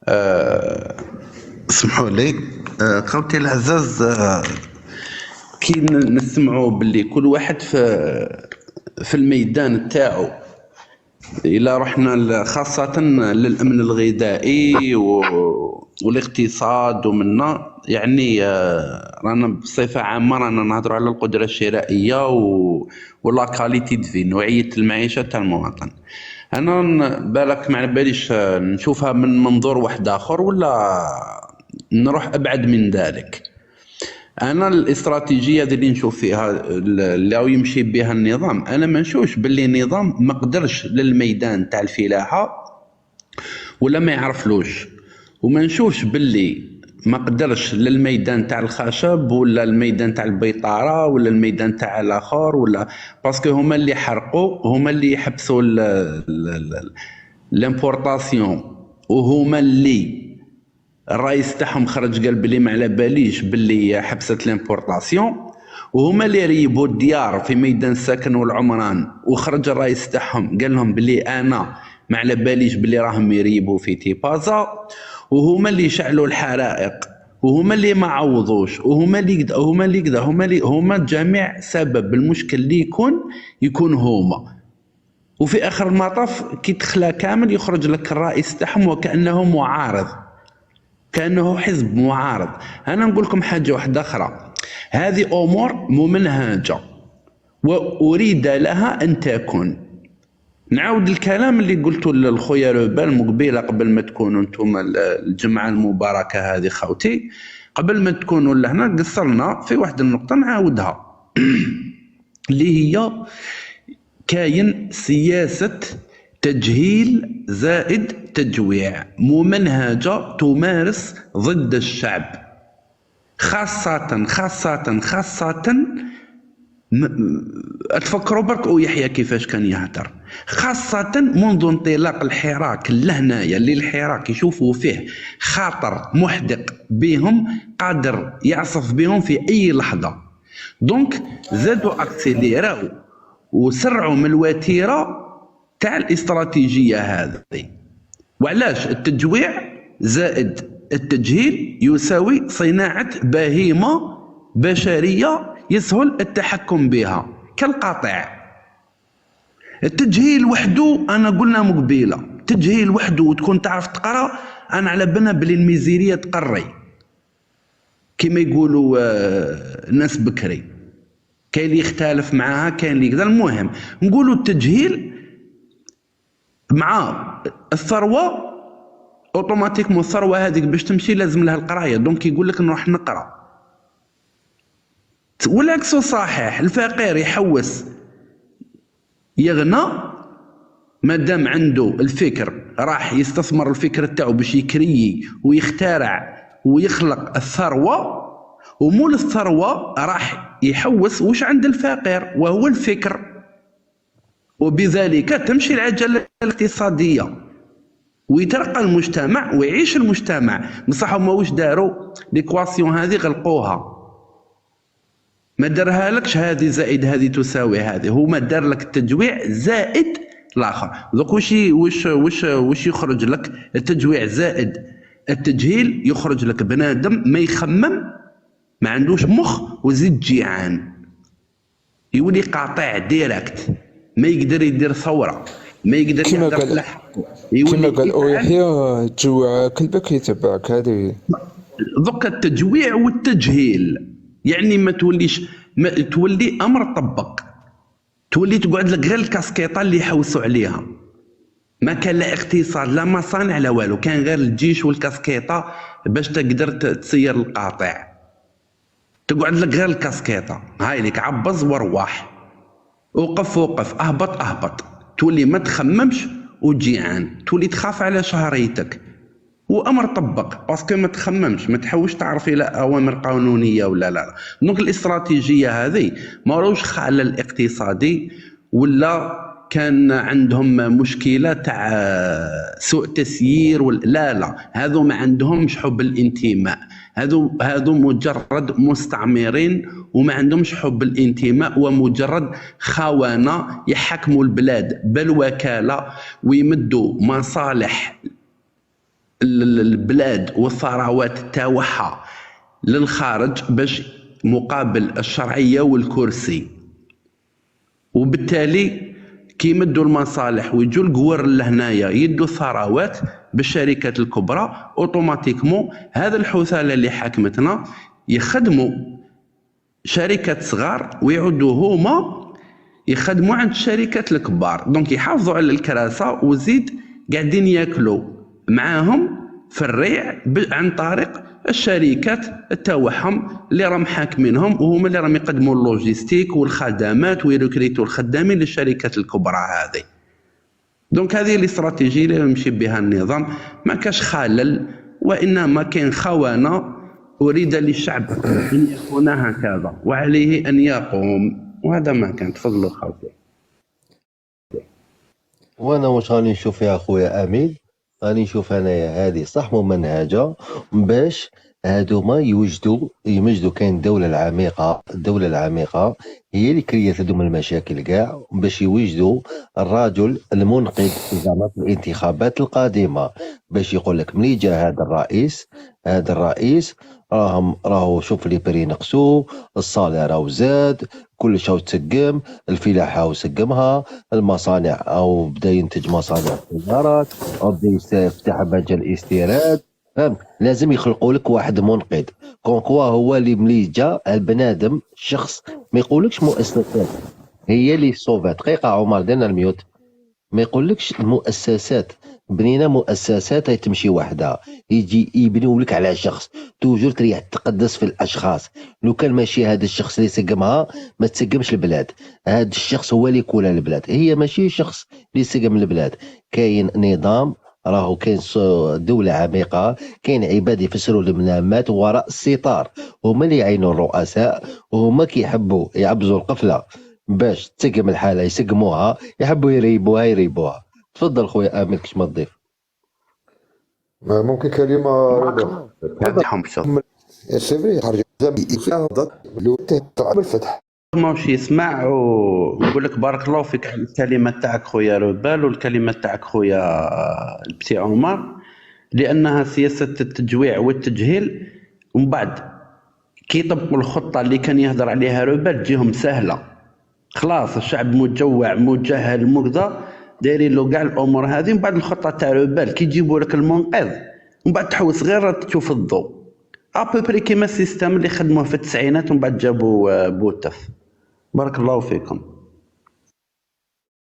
آه، اسمحوا لي. خوتي العزاز، كي نسمعوا باللي كل واحد في الميدان تاعو. إلا رحنا خاصة للأمن الغذائي والاقتصاد ومنا، يعني رانا بصفة عامة رانا نهضروا على القدرة الشرائية ولا كاليتي دفي، نوعية المعيشة تاع المواطن. أنا بالك ما على باليش نشوفها من منظور واحد آخر ولا نروح أبعد من ذلك. انا الاستراتيجيه اللي نشوف فيها اللي هو يمشي بها النظام، انا ما نشوفش باللي النظام ما قدرش للميدان تاع الفلاحه ولا ما يعرفلوش، وما نشوفش باللي ما قدرش للميدان تاع الخشب ولا الميدان تاع البيطاره ولا الميدان تاع الاخر، ولا باسكو هما اللي حرقوا، هما اللي يحبسوا الامبورطاسيون، وهما اللي الرئيس تاعهم خرج قال بلي ما على باليش باللي حبست لامبورطاسيون، وهما اللي ريبوا الديار في ميدان السكن والعمران، وخرج الرئيس تاعهم قال لهم بلي انا ما على باليش باللي راهم يريبوا في تيبازا، وهما اللي شعلوا الحرائق، وهما اللي ما عوضوش، وهما اللي كذا هما اللي كذا هما جميع سبب المشكل اللي يكون هما. وفي اخر المطاف كي تخلى كامل يخرج لك الرئيس تاعهم وكانه معارض، كأنه حزب معارض. أنا نقول لكم حاجة واحدة أخرى، هذه أمور ممنهجة وأريد لها أن تكون. نعاود الكلام اللي قلته للخويا روبال مقبيلة، قبل ما تكونوا انتم الجمعة المباركة هذه خوتي، قبل ما تكونوا لهنا قصرنا في واحد النقطة نعاودها اللي هي كاين سياسة تجهيل زائد تجويع ممنهجة تمارس ضد الشعب، خاصة تفكروا برك ويحيى كيفاش كان يهدر، خاصة منذ انطلاق الحراك لهنايا، اللي الحراك يشوفوا فيه خاطر محدق بهم قادر يعصف بهم في أي لحظة. دونك زادوا اكسيليراو وسرعوا من الوتيره تاع الاستراتيجيه هذه. وعلاش؟ التجويع زائد التجهيل يساوي صناعه بهيمه بشريه يسهل التحكم بها كالقطيع. التجهيل وحده انا قلنا مقبيله، تجهيل وحده وتكون تعرف تقرا، انا على بالنا بلي الميزيريه تقري كما يقولوا الناس بكري، كاين اللي يختلف معاها كاين اللي كذا. المهم نقولوا التجهيل مع الثروه اوتوماتيكمون، الثروه هذيك باش تمشي لازم لها القرايه، دونك يقول لك نروح نقرا. والعكس صحيح، الفقير يحوس يغنى مادام عنده الفكر، راح يستثمر الفكر تاعو باش يكري ويخترع ويخلق الثروه، ومول الثروه راح يحوس واش عند الفقير وهو الفكر، وبذلك تمشي العجله الاقتصاديه ويترقى المجتمع ويعيش المجتمع. بصح هما واش داروا؟ ليكواسيون هذه غلقوها، ما دارها لكش هذه زائد هذه تساوي هذه، هما دار لك التجويع زائد الاخر. دوك واش يخرج لك؟ التجويع زائد التجهيل يخرج لك بنادم ما يخمم، ما عندوش مخ، وزيد جيعان، يولي قاطع ديريكت، ما يقدر يدير ثوره، ما يقدر يهدر على حقه، كما قال او يحيى تجوع كلبك يتبعك. هذه دوك التجويع والتجهيل، يعني ما توليش، ما تولي امر طبق، تولي تقعد لك غير الكاسكيطه اللي يحوسوا عليها، ما كان لا اقتصاد لا مصانع لا والو، كان غير الجيش والكاسكيطه باش تقدر تسير القاطع، تقعد لك غير الكاسكيطه هاي لك عبز وارواح، وقف اهبط، تولي ما تخممش وجيعان، تولي تخاف على شهريتك، وامر طبق باسكو ما تخممش، ما تحوش تعرف الى اوامر قانونيه ولا لا. دونك الاستراتيجيه هذه ما راهوش خلل اقتصادي ولا كان عندهم مشكله تاع سوء تسيير لا، هذو ما عندهمش حب الانتماء، هذو مجرد مستعمرين وما عندهمش حب الانتماء، ومجرد خونه يحكموا البلاد بالوكاله ويمدوا مصالح البلاد والثروات تاعها للخارج باش مقابل الشرعيه والكرسي، وبالتالي كيمدوا المصالح ويجوا القوار لهنايا يدوا الثروات بالشركات الكبرى، اوتوماتيكمون هذا الحثاله اللي حكمتنا يخدموا شركات صغار ويعودوا هما يخدموا عند الشركات الكبار، دونك يحافظوا على الكراسه وزيد قاعدين ياكلوا معاهم في الريع عن طريق الشركات تاعهم اللي راهم حاكمينهم، وهما اللي راهم يقدموا اللوجيستيك والخدمات ويركريتوا الخدامين للشركات الكبرى هذه. دونك هذه الاستراتيجيه اللي يمشي بها النظام، ما كاش خلل وانما كاين خوانه اريد للشعب ان يكون هكذا وعليه ان يقوم، وهذا ما كان. تفضلوا خوتي. وانا واش راني نشوف يا خويا امين، راني نشوف انايا هذه صح ممنهجه باش هادوما يمجدوا. كاين الدوله العميقه هي اللي كريات هذوما المشاكل كاع باش يوجدوا الرجل المنقذ زعما في الانتخابات القادمه، باش يقول لك ملي جا هذا الرئيس راهو شوف لي بري نقصوا، الصالير راهو زاد، كل شيء تسقم، الفلاحه وسقمها، المصانع او بدا ينتج مصانع سيارات او بدا يفتح مجال الاستيراد، فهمت؟ لازم يخلقوا لك واحد منقذ كونكوا هو اللي ملي جا البنادم الشخص، ما يقولكش مؤسسات هي اللي صوفات. دقيقه عمر دينا الميوت. ما يقولكش المؤسسات، بنينا مؤسسات هي تمشي وحدها، يجي يبنيو لك على شخص، توجور تريح تقدس في الاشخاص. لو كان ماشي هذا الشخص اللي سقمها ما تسقمش البلاد، هذا الشخص هو اللي يكون البلاد، هي ماشي شخص اللي سقم البلاد. كاين نظام، راهو كاين دولة عميقة، كاين عباد يفسروا المنامات وراء الستار، هما اللي يعينوا الرؤساء، وهما كيحبوا يعبزوا القفلة باش تسقم الحالة يسقموها، يحبوا يريبوها. تفضل خويا امين كش ما تضيف. ممكن كلمة رضا؟ هذه شوف سيفري خرج فيها ضد لو تعب الفتح ماهوش يسمع، ونقول لك بارك الله فيك على الكلمات تاعك خويا روبال والكلمات تاعك خويا البتي عمر، لانها سياسه التجويع والتجهيل، ومن بعد كي يطبقوا الخطه اللي كان يهضر عليها روبال تجيهم سهله. خلاص الشعب مجوع مجهل مكذا، دايرين له كاع الامور هذه، من بعد الخطه تاع روبال كي يجيبوا لك المنقذ ومن بعد تحوس غير تشوف الضوء ابوبري كيما السيستم اللي خدموه في التسعينات ومن بعد جابوا بوتف. بارك الله فيكم.